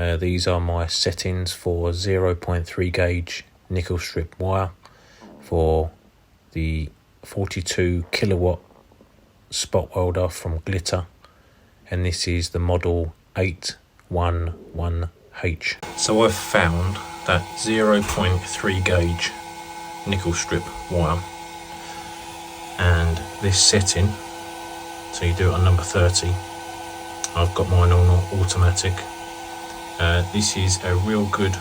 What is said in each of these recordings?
These are my settings for 0.3 gauge nickel strip wire for the 42 kilowatt spot welder from Glitter, and this is the model 811H. So I've found that 0.3 gauge nickel strip wire and this setting, so you do it on number 30. I've got mine on automatic. This is a real good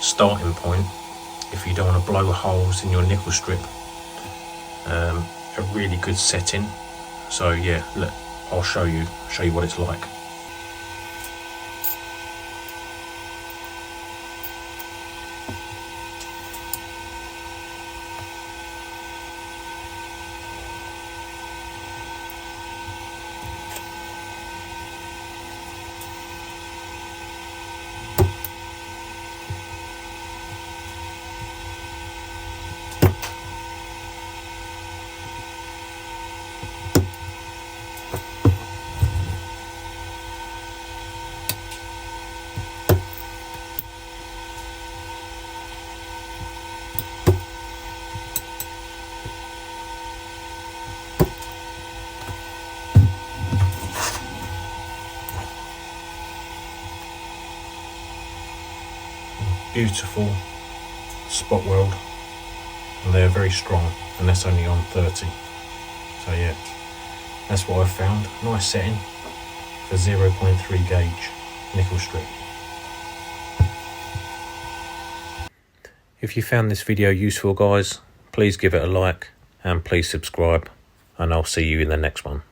starting point if you don't want to blow holes in your nickel strip. A really good setting. So yeah, look, I'll show you what it's like. Beautiful spot weld, and they're very strong, and that's only on 30. So yeah, that's what I've found. Nice setting for 0.3 gauge nickel strip. If you found this video useful, guys, please give it a like and please subscribe, and I'll see you in the next one.